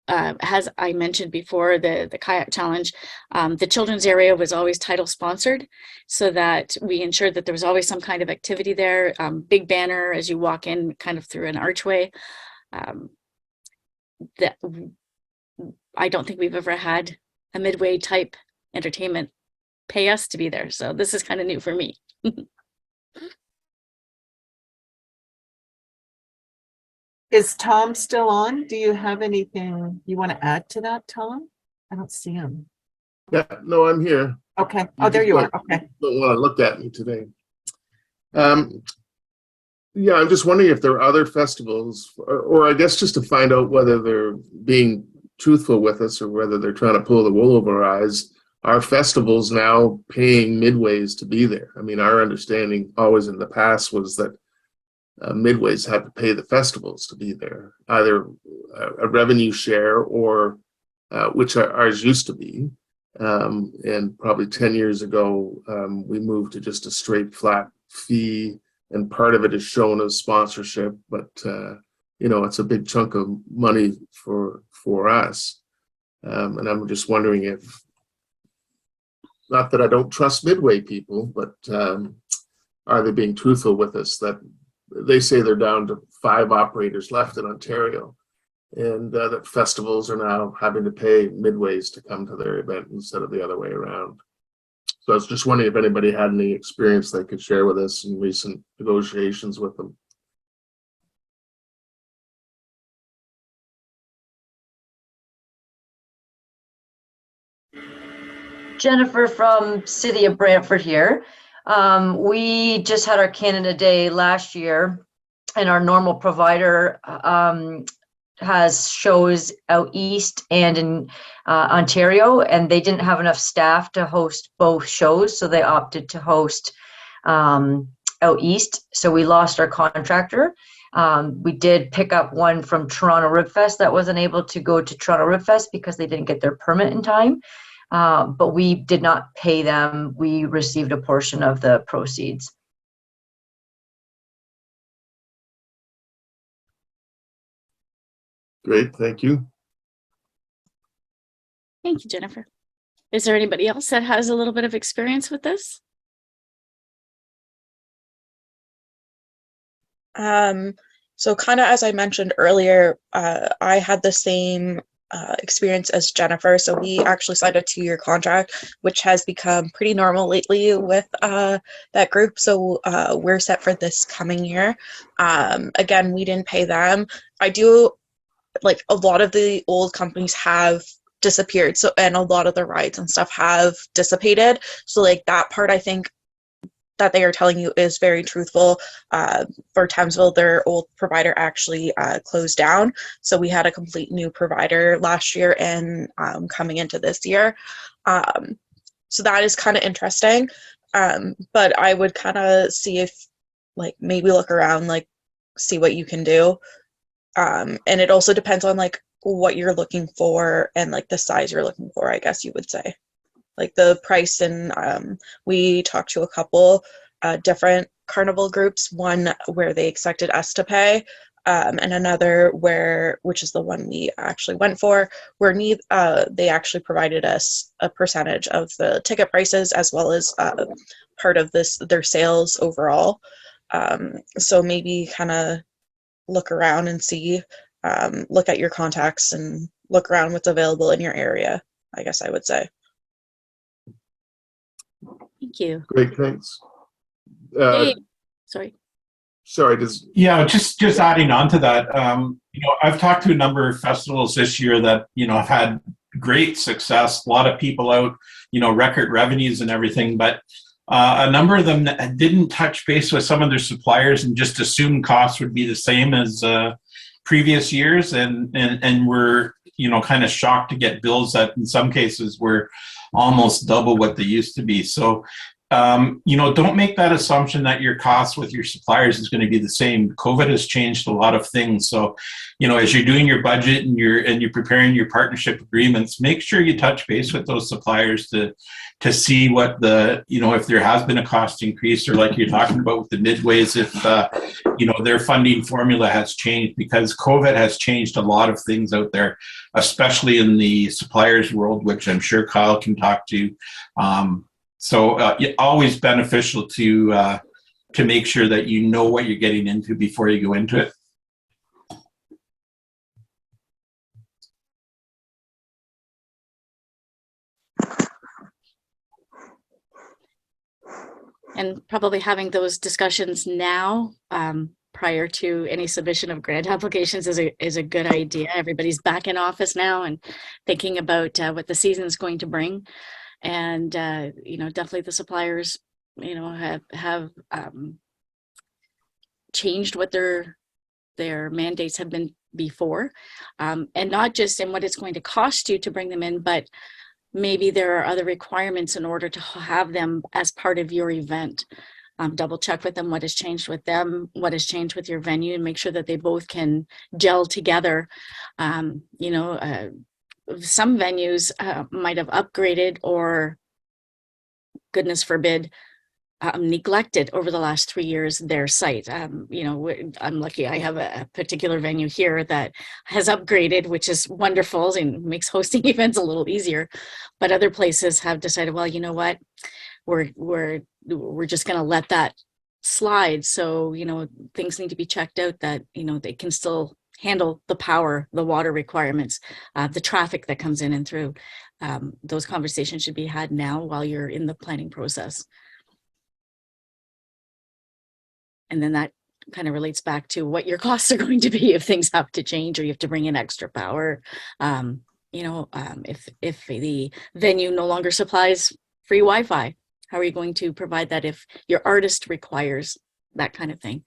As I mentioned before, the kayak challenge, the children's area was always title sponsored, so that we ensured that there was always some kind of activity there. Big banner as you walk in, kind of through an archway. That I don't think we've ever had a Midway type entertainment pay us to be there, so this is kind of new for me. Is Tom still on? Do you have anything you want to add to that, Tom? I don't see him. Yeah, no, I'm here. Okay. Oh, there you are. Okay. Don't want to look at me today. Yeah, I'm just wondering if there are other festivals, or I guess just to find out whether they're being truthful with us or whether they're trying to pull the wool over our eyes. Are festivals now paying Midways to be there? I mean, our understanding always in the past was that Midways had to pay the festivals to be there, either a revenue share or which ours used to be. And probably 10 years ago, we moved to just a straight flat fee, and part of it is shown as sponsorship, but it's a big chunk of money for us. And I'm just wondering if, not that I don't trust Midway people, but are they being truthful with us that they say they're down to 5 operators left in Ontario, and that festivals are now having to pay Midways to come to their event instead of the other way around. So I was just wondering if anybody had any experience they could share with us in recent negotiations with them. Jennifer from City of Brantford here. We just had our Canada Day last year, and our normal provider has shows out east and in Ontario, and they didn't have enough staff to host both shows, so they opted to host out east. So we lost our contractor. We did pick up one from Toronto Ribfest that wasn't able to go to Toronto Ribfest because they didn't get their permit in time. But we did not pay them. We received a portion of the proceeds. Great, thank you. Thank you, Jennifer. Is there anybody else that has a little bit of experience with this? So kind of as I mentioned earlier, I had the same experience as Jennifer. So we actually signed a 2-year contract, which has become pretty normal lately with that group. So we're set for this coming year. Again, we didn't pay them. I do, like, a lot of the old companies have disappeared. So, and a lot of the rides and stuff have dissipated. So like that part, I think that they are telling you is very truthful. For Thamesville, their old provider actually closed down. So we had a complete new provider last year and coming into this year. So that is kind of interesting. But I would kind of see if, like, maybe look around, like, see what you can do. And it also depends on, like, what you're looking for and, like, the size you're looking for, I guess you would say. Like the price, and we talked to a couple different carnival groups, one where they expected us to pay, and another which is the one we actually went for, where they actually provided us a percentage of the ticket prices as well as part of their sales overall. So maybe kind of look around and see, look at your contacts and look around what's available in your area, I guess I would say. Thank you. Great, thanks. Dave, sorry. Sorry, Yeah, just adding on to that, I've talked to a number of festivals this year that, have had great success, a lot of people out, record revenues and everything, but A number of them that didn't touch base with some of their suppliers and just assumed costs would be the same as previous years, and were, you know, kind of shocked to get bills that in some cases were almost double what they used to be. So you know, don't make that assumption that your costs with your suppliers is going to be the same. COVID has changed a lot of things. So, you know, as you're doing your budget and you're preparing your partnership agreements, make sure you touch base with those suppliers to see what the, you know, if there has been a cost increase, or like you're talking about with the midways, if you know, their funding formula has changed, because COVID has changed a lot of things out there, especially in the suppliers world, which I'm sure Kyle can talk to. So always beneficial to make sure that you know what you're getting into before you go into it. And probably having those discussions now, prior to any submission of grant applications, is a good idea. Everybody's back in office now and thinking about what the season's going to bring. And you know, definitely the suppliers, you know, have changed what their mandates have been before, and not just in what it's going to cost you to bring them in, but maybe there are other requirements in order to have them as part of your event. Double check with them what has changed with them, what has changed with your venue, and make sure that they both can gel together. You know, some venues might have upgraded or, goodness forbid, neglected over the last 3 years their site. You know, I'm lucky I have a particular venue here that has upgraded, which is wonderful and makes hosting events a little easier. But other places have decided, well, you know what, we're just going to let that slide. So, you know, things need to be checked out that, you know, they can still handle the power, the water requirements, the traffic that comes in and through. Those conversations should be had now while you're in the planning process. And then that kind of relates back to what your costs are going to be if things have to change or you have to bring in extra power. You know, if the venue no longer supplies free Wi-Fi, how are you going to provide that if your artist requires that kind of thing?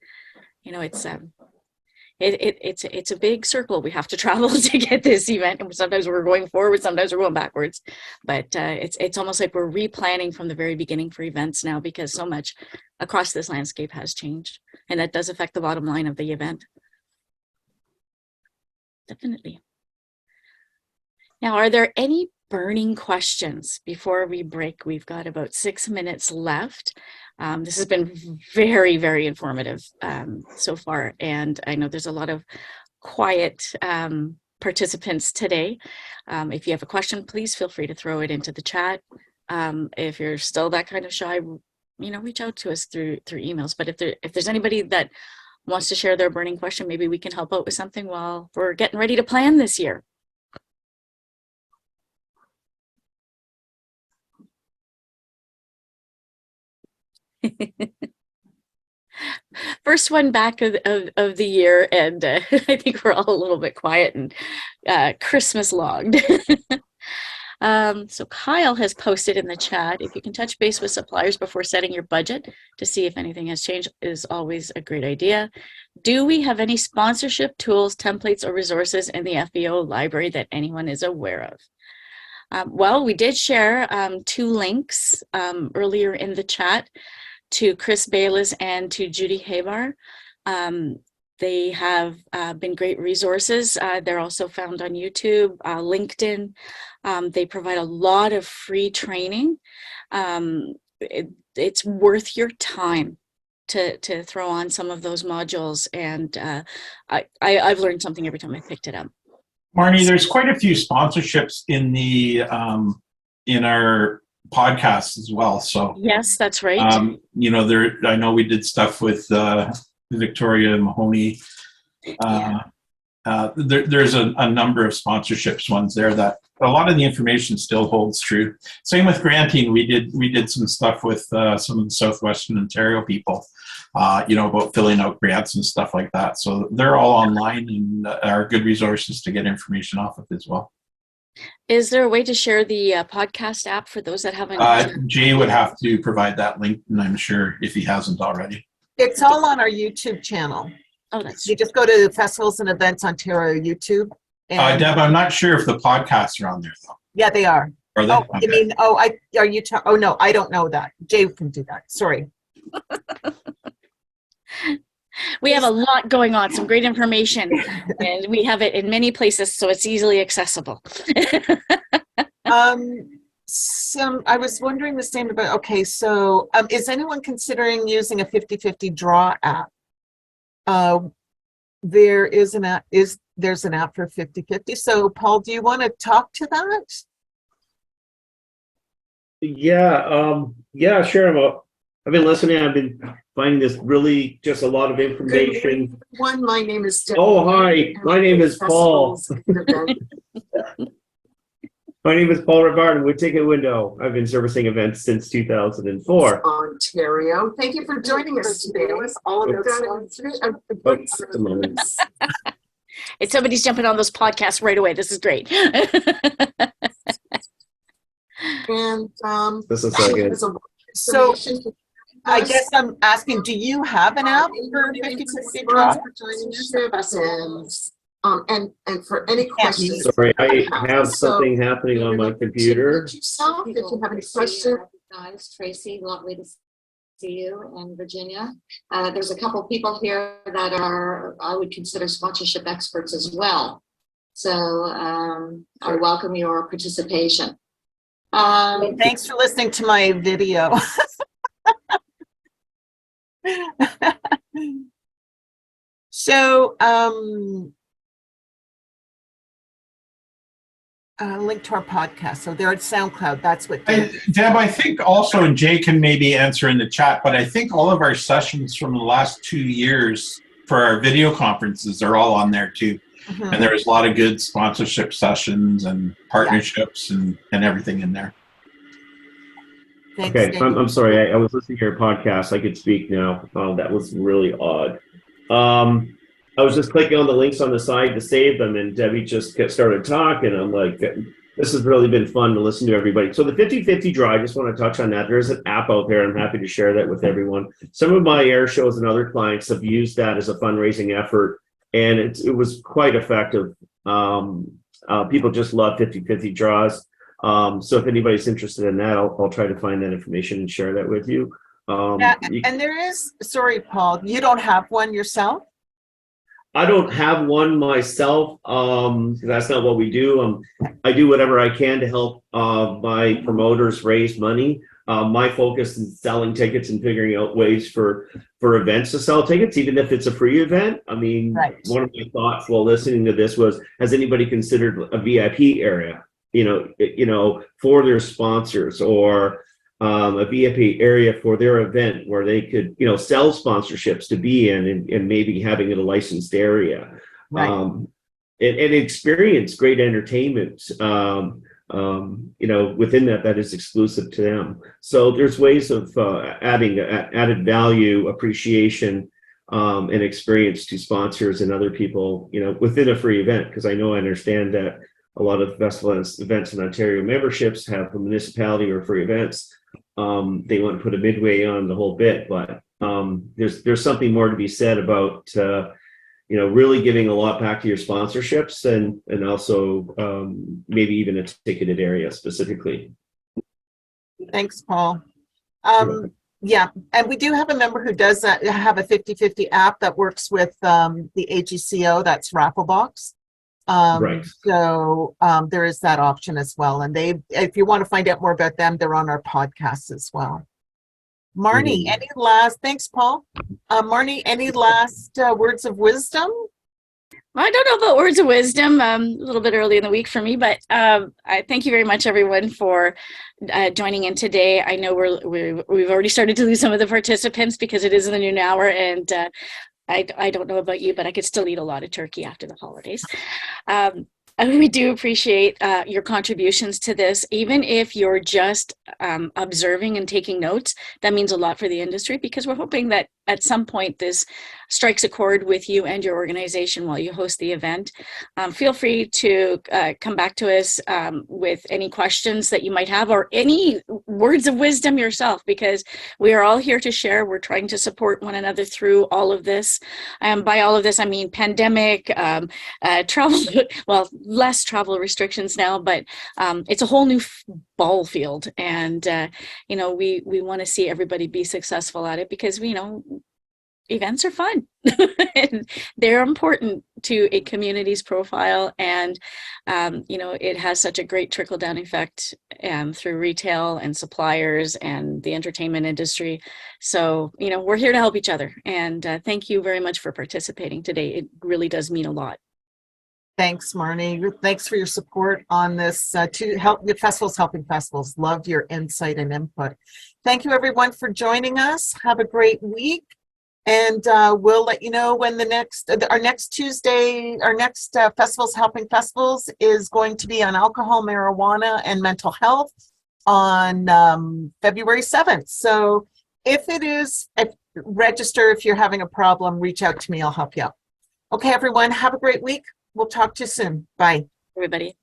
You know, it's a big circle we have to travel to get this event, and sometimes we're going forward, sometimes we're going backwards. But it's almost like we're replanning from the very beginning for events now, because so much across this landscape has changed, and that does affect the bottom line of the event. Definitely. Now, are there any burning questions before we break? We've got about 6 minutes left. This has been very, very informative so far, and I know there's a lot of quiet participants today. If you have a question, please feel free to throw it into the chat. If you're still that kind of shy, you know, reach out to us through emails. But if there's anybody that wants to share their burning question, maybe we can help out with something while we're getting ready to plan this year. First one back of the year, and I think we're all a little bit quiet and Christmas logged. So Kyle has posted in the chat, if you can touch base with suppliers before setting your budget to see if anything has changed, is always a great idea. Do we have any sponsorship tools, templates, or resources in the FEO library that anyone is aware of? Well, we did share 2 links earlier in the chat to Chris Bayless and to Judy Haybar. They have been great resources. They're also found on YouTube, LinkedIn. They provide a lot of free training. It's worth your time to throw on some of those modules, and I've learned something every time I picked it up. Marnie, there's quite a few sponsorships in the in our podcasts as well. So yes, that's right. You know, I know we did stuff with Victoria Mahoney. There's a number of sponsorships ones there that a lot of the information still holds true. Same with granting. We did some stuff with some of the Southwestern Ontario people, you know, about filling out grants and stuff like that. So they're all online and are good resources to get information off of as well. Is there a way to share the podcast app for those that haven't? Jay would have to provide that link, and I'm sure if he hasn't already. It's all on our YouTube channel. Oh, that's You just go to Festivals and Events Ontario YouTube. And Deb, I'm not sure if the podcasts are on there though. yeah, they are. Are they? Oh, Okay. you mean, oh, no, I don't know that. Jay can do that. Sorry. We have a lot going on, some great information, and we have it in many places, so it's easily accessible. I was wondering the same about, okay, so is anyone considering using a 50/50 draw app? There's an app for 50/50. So Paul, do you want to talk to that? Yeah, sure. I've been listening. I've been finding this really just a lot of information. My name is Debbie. Oh, hi. My name is Paul. My name is Paul Rivard with Ticket Window. I've been servicing events since 2004. Ontario. Thank you for joining us today. All of It's somebody's jumping on those podcasts right away. This is great. And This is so good. so I guess I'm asking, do you have an app for 50/50 draw? And for any questions. Sorry, I have something happening on my computer. Yourself, if you have any questions. Guys, Tracy, lovely to see you, and Virginia. There's a couple people here that are, I would consider sponsorship experts as well. So I welcome your participation. Thanks for listening to my video. So, link to our podcast. So they're at SoundCloud. That's what. Deb, I think also, and Jay can maybe answer in the chat, but I think all of our sessions from the last 2 years for our video conferences are all on there too. Mhm. And there's a lot of good sponsorship sessions and partnerships and everything in there. Thanks, Okay, Dave. I'm sorry. I was listening to your podcast. I could speak now. That was really odd. I was just clicking on the links on the side to save them, and Debbie just started talking. I'm like, this has really been fun to listen to everybody. So the 50/50 draw, I just want to touch on that. There's an app out there. I'm happy to share that with everyone. Some of my air shows and other clients have used that as a fundraising effort, and it was quite effective. People just love 50/50 draws. So if anybody's interested in that, I'll try to find that information and share that with you. Yeah, and there is, sorry, Paul, you don't have one yourself? I don't have one myself. That's not what we do. I do whatever I can to help my promoters raise money. My focus is selling tickets and figuring out ways for events to sell tickets, even if it's a free event. I mean, Right. One of my thoughts while listening to this was, has anybody considered a VIP area? For their sponsors, or a VIP area for their event where they could, sell sponsorships to be in, and maybe having it a licensed area, Right. and experience great entertainment, within that is exclusive to them. So there's ways of adding added value, appreciation, and experience to sponsors and other people, within a free event. Because I understand that a lot of festival events in Ontario memberships have a municipality or free events. They want to put a midway on the whole bit, but there's something more to be said about really giving a lot back to your sponsorships, and also maybe even a ticketed area specifically. Thanks, Paul. Yeah, and we do have a member who does have a 50/50 app that works with the AGCO, that's Rafflebox. Right. So there is that option as well. And if you want to find out more about them, they're on our podcast as well. Marnie, thanks, Paul. Marnie, any last words of wisdom? I don't know about words of wisdom, a little bit early in the week for me, but I thank you very much, everyone, for joining in today. I know we've already started to lose some of the participants because it is in the noon hour, and I don't know about you, but I could still eat a lot of turkey after the holidays. We do appreciate your contributions to this. Even if you're just observing and taking notes, that means a lot for the industry, because we're hoping that at some point this strikes a chord with you and your organization while you host the event, feel free to come back to us with any questions that you might have or any words of wisdom yourself, because we are all here to share. We're trying to support one another through all of this. By all of this, I mean pandemic, travel, well, less travel restrictions now, but it's a whole new ball field. And, we want to see everybody be successful at it because events are fun and they're important to a community's profile. And, it has such a great trickle down effect through retail and suppliers and the entertainment industry. So, we're here to help each other. And thank you very much for participating today. It really does mean a lot. Thanks, Marnie. Thanks for your support on this to help the festivals helping festivals. Love your insight and input. Thank you, everyone, for joining us. Have a great week. And we'll let you know when our next Tuesday, our next Festivals Helping Festivals is going to be on alcohol, marijuana, and mental health on February 7th. So register if you're having a problem, reach out to me. I'll help you out. Okay, everyone, have a great week. We'll talk to you soon. Bye. Everybody.